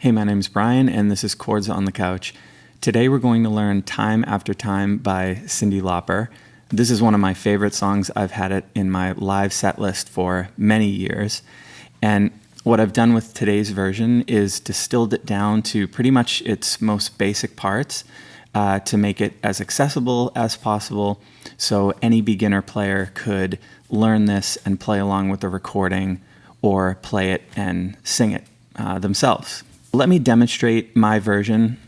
Hey, my name's Brian, and this is Chords on the Couch. Today we're going to learn Time After Time by Cindi Lauper. This is one of my favorite songs. I've had it in my live set list for many years. And what I've done with today's version is distilled it down to pretty much its most basic parts to make it as accessible as possible so any beginner player could learn this and play along with the recording or play it and sing it themselves. Let me demonstrate my version.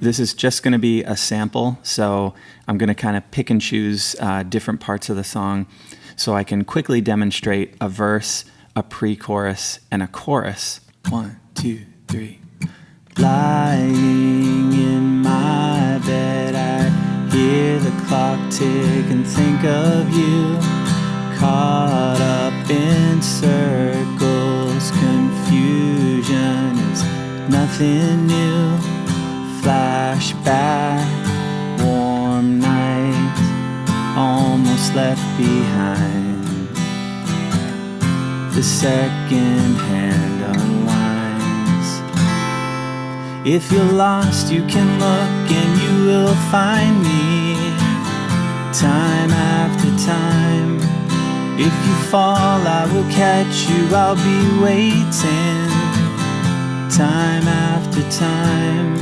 This is just going to be a sample, so I'm going to kind of pick and choose different parts of the song so I can quickly demonstrate a verse, a pre-chorus, and a chorus. 1, 2, 3. Lying in my bed, I hear the clock tick and think of you. Caught up in circles, confusion is nothing new. Flashback, warm night, almost left behind. The second hand unwinds. If you're lost, you can look and you will find me. Time after time. If you fall, I will catch you, I'll be waiting. Time after time.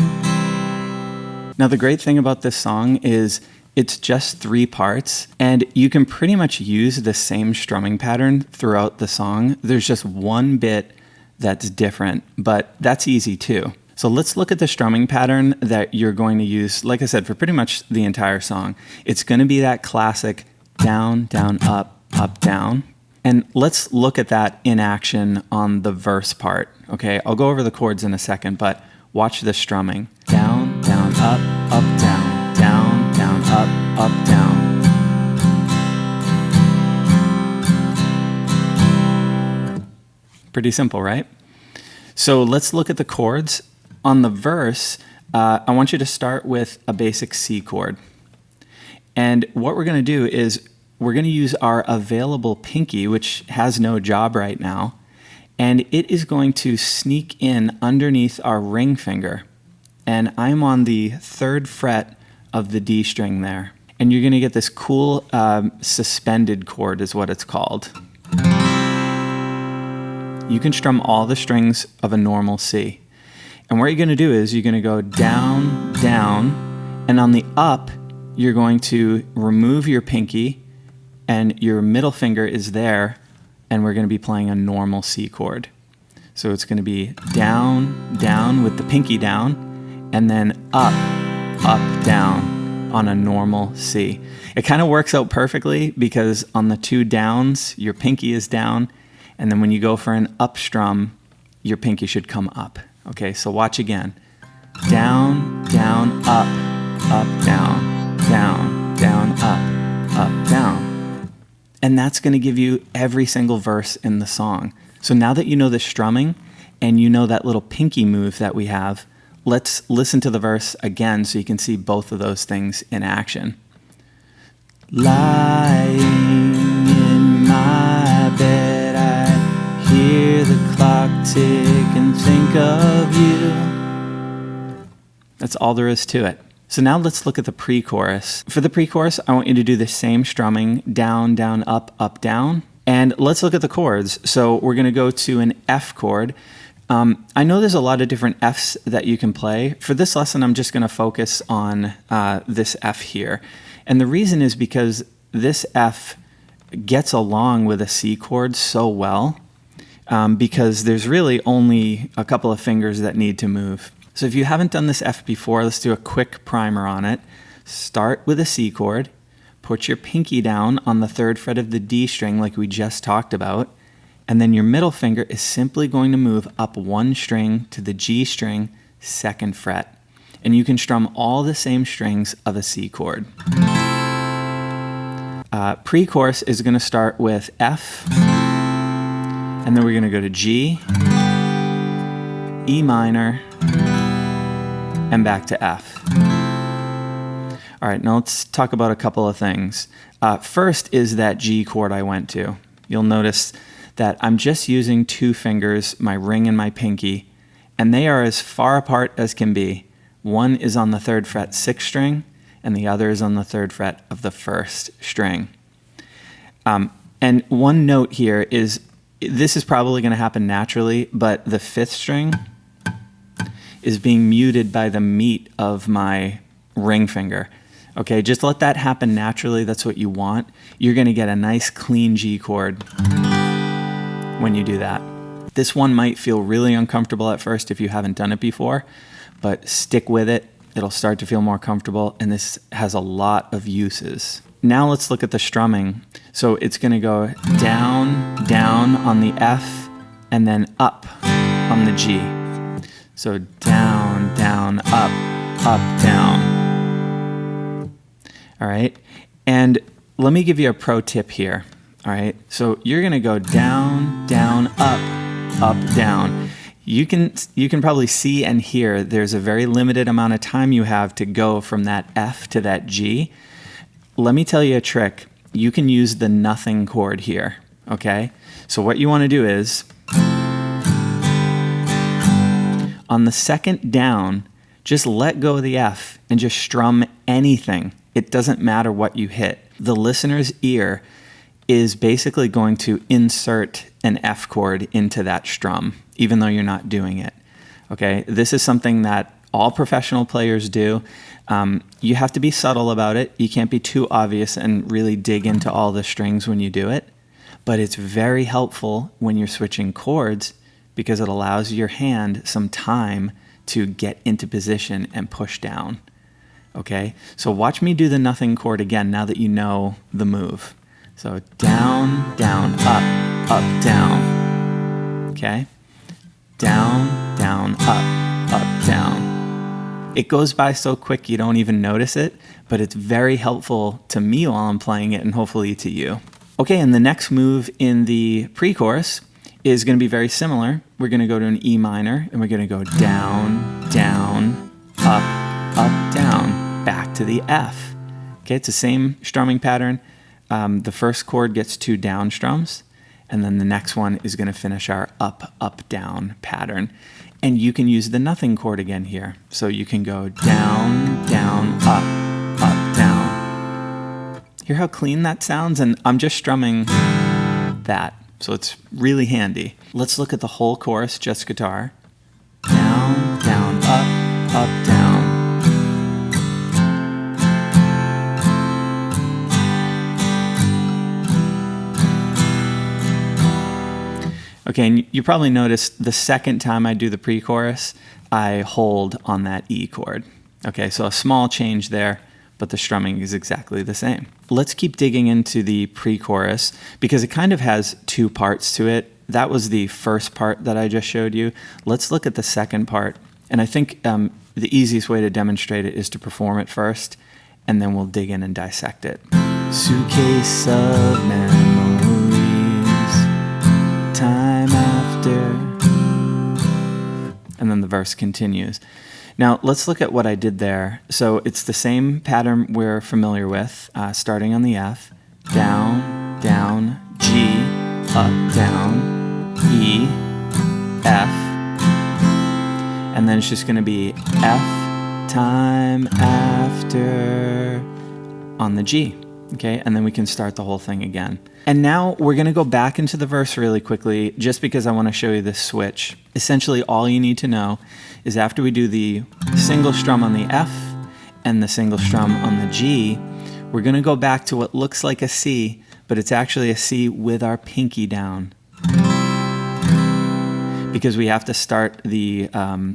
Now the great thing about this song is it's just 3 parts, and you can pretty much use the same strumming pattern throughout the song. There's just one bit that's different, but that's easy too. So let's look at the strumming pattern that you're going to use, like I said, for pretty much the entire song. It's going to be that classic down, down, up, up, down. And let's look at that in action on the verse part, okay? I'll go over the chords in a second, but watch the strumming. Down, down, up, down, down, down, up, down. Pretty simple, right? So let's look at the chords. On the verse, I want you to start with a basic C chord. And what we're going to do is we're going to use our available pinky, which has no job right now, and it is going to sneak in underneath our ring finger. And I'm on the 3rd fret of the D string there. And you're going to get this cool suspended chord is what it's called. You can strum all the strings of a normal C. And what you're going to do is you're going to go down, down, and on the up, you're going to remove your pinky, and your middle finger is there, and we're going to be playing a normal C chord. So it's going to be down, down with the pinky down, and then up, up, down on a normal C. It kind of works out perfectly because on the 2 downs, your pinky is down, and then when you go for an up strum, your pinky should come up. Okay, so watch again. Down, down, up, down, down, down, up, down. And that's going to give you every single verse in the song. So now that you know the strumming and you know that little pinky move that we have, let's listen to the verse again so you can see both of those things in action. Lying in my bed, I hear the clock tick and think of you. That's all there is to it. So now let's look at the pre-chorus. For the pre-chorus, I want you to do the same strumming, down, down, up, down. And let's look at the chords. So we're going to go to an F chord. I know there's a lot of different Fs that you can play. For this lesson, I'm just going to focus on this F here. And the reason is because this F gets along with a C chord so well because there's really only a couple of fingers that need to move. So if you haven't done this F before, let's do a quick primer on it. Start with a C chord, put your pinky down on the 3rd fret of the D string like we just talked about, and then your middle finger is simply going to move up 1 string to the G string, 2nd fret. And you can strum all the same strings of a C chord. Pre-chorus is going to start with F, and then we're going to go to G, E minor, and back to F. All right, now let's talk about a couple of things. First is that G chord I went to. You'll notice that I'm just using 2 fingers, my ring and my pinky, and they are as far apart as can be. One is on the 3rd fret 6th string, and the other is on the 3rd fret of the 1st string. And one note here is, this is probably going to happen naturally, but the 5th string is being muted by the meat of my ring finger. Okay, just let that happen naturally. That's what you want. You're going to get a nice clean G chord when you do that. This one might feel really uncomfortable at first if you haven't done it before, but stick with it. It'll start to feel more comfortable, and this has a lot of uses. Now let's look at the strumming. So it's going to go down, down on the F, and then up on the G. So down, down, up, down. All right. And let me give you a pro tip here. All right. So you're going to go down, down, up, down. You can probably see and hear there's a very limited amount of time you have to go from that F to that G. Let me tell you a trick. You can use the nothing chord here. Okay. So what you want to do is, on the second down, just let go of the F and just strum anything. It doesn't matter what you hit. The listener's ear is basically going to insert an F chord into that strum, even though you're not doing it. Okay, this is something that all professional players do. You have to be subtle about it. You can't be too obvious and really dig into all the strings when you do it. But it's very helpful when you're switching chords because it allows your hand some time to get into position and push down. Okay, so watch me do the nothing chord again now that you know the move. So down, down, up, down. Okay, down, down, up, down. It goes by so quick you don't even notice it, but it's very helpful to me while I'm playing it and hopefully to you. Okay, and the next move in the pre-chorus is going to be very similar. We're going to go to an E minor, and we're going to go down, down, up, down, back to the F. Okay, it's the same strumming pattern. The first chord gets 2 down strums, and then the next one is going to finish our up, down pattern. And you can use the nothing chord again here. So you can go down, down, up, down. Hear how clean that sounds? And I'm just strumming that. So it's really handy. Let's look at the whole chorus, just guitar. Down, down, up, down. Okay, and you probably noticed the second time I do the pre-chorus, I hold on that E chord. Okay, so a small change there, but the strumming is exactly the same. Let's keep digging into the pre-chorus because it kind of has 2 parts to it. That was the first part that I just showed you. Let's look at the second part. And I think the easiest way to demonstrate it is to perform it first, and then we'll dig in and dissect it. Suitcase of memories, time after. And then the verse continues. Now, let's look at what I did there. So it's the same pattern we're familiar with, starting on the F, down, down, G, up, down, E, F, and then it's just going to be F, time after, on the G. Okay, and then we can start the whole thing again. And now we're going to go back into the verse really quickly just because I want to show you this switch. Essentially, all you need to know is after we do the single strum on the F and the single strum on the G, we're going to go back to what looks like a C, but it's actually a C with our pinky down. Because we have to start the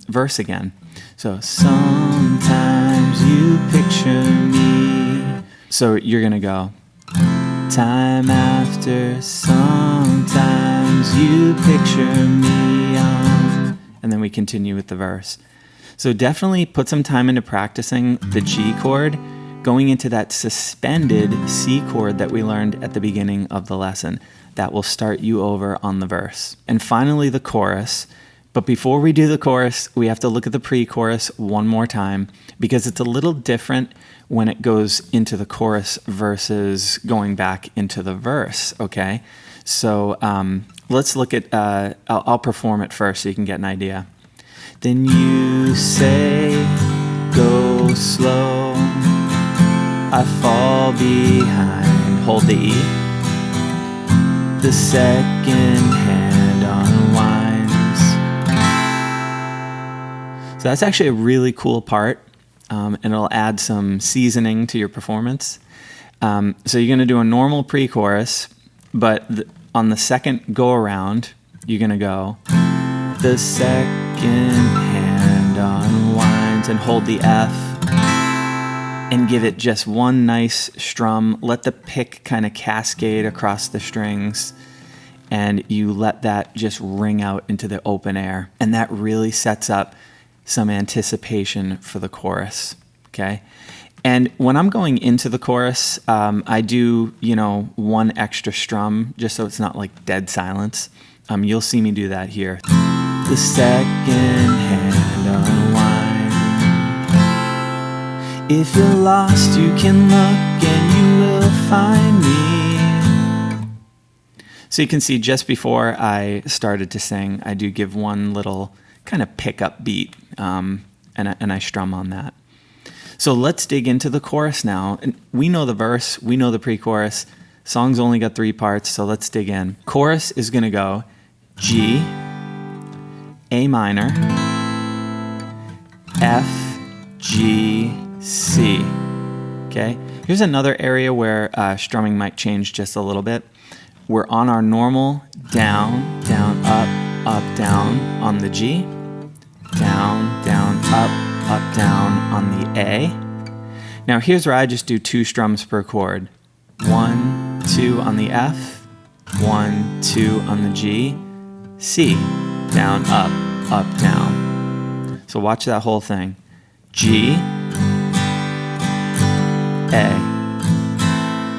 verse again. So, sometimes you picture me. So you're going to go, time after, sometimes you picture me on, and then we continue with the verse. So definitely put some time into practicing the G chord, going into that suspended C chord that we learned at the beginning of the lesson. That will start you over on the verse. And finally, the chorus. But before we do the chorus, we have to look at the pre-chorus one more time because it's a little different when it goes into the chorus versus going back into the verse, okay? So let's look at, I'll perform it first so you can get an idea. Then you say, go slow. I fall behind, hold the E. The second hand unwinds. So that's actually a really cool part, and it'll add some seasoning to your performance. So you're gonna do a normal pre-chorus, but on the second go around, you're gonna go, the second hand unwinds, and hold the F and give it just one nice strum. Let the pick kind of cascade across the strings, and you let that just ring out into the open air. And that really sets up some anticipation for the chorus, okay? And when I'm going into the chorus, I do, one extra strum just so it's not like dead silence. You'll see me do that here. The second hand unwind. If you're lost, you can look and you will find me. So you can see just before I started to sing, I do give one little kind of pickup beat, and I strum on that. So let's dig into the chorus now. And we know the verse, we know the pre-chorus. Song's only got 3 parts, so let's dig in. Chorus is gonna go G, A minor, F, G, C. Okay, here's another area where strumming might change just a little bit. We're on our normal down, down, up, down on the G, down, down, up, down on the A. Now here's where I just do 2 strums per chord. 1, 2 on the F, 1, 2 on the G, C, down, up, down. So watch that whole thing. G, A.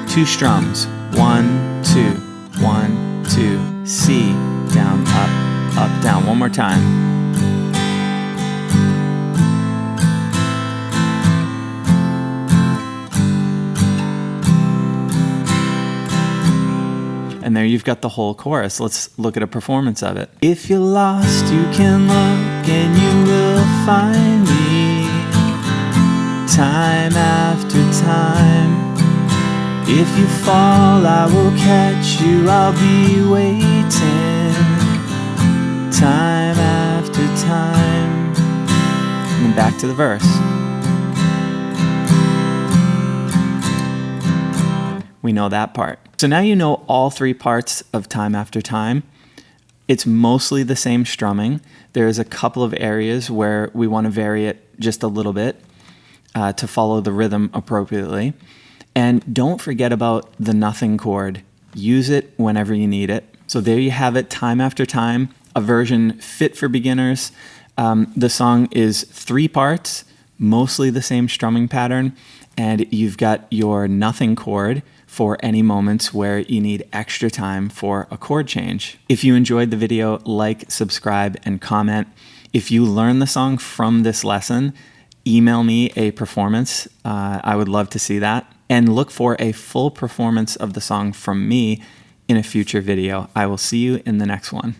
2 strums. 1, 2, 1, 2, C, down, up, down. One more time. And there you've got the whole chorus. Let's look at a performance of it. If you're lost, you can look and you will find me. Time after time. If you fall, I will catch you. I'll be waiting. Time after time. And then back to the verse. We know that part. So now you know all 3 parts of Time After Time. It's mostly the same strumming. There's a couple of areas where we want to vary it just a little bit to follow the rhythm appropriately. And don't forget about the nothing chord. Use it whenever you need it. So there you have it, Time After Time, a version fit for beginners. The song is 3 parts, mostly the same strumming pattern, and you've got your nothing chord for any moments where you need extra time for a chord change. If you enjoyed the video, like, subscribe, and comment. If you learn the song from this lesson, email me a performance. I would love to see that. And look for a full performance of the song from me in a future video. I will see you in the next one.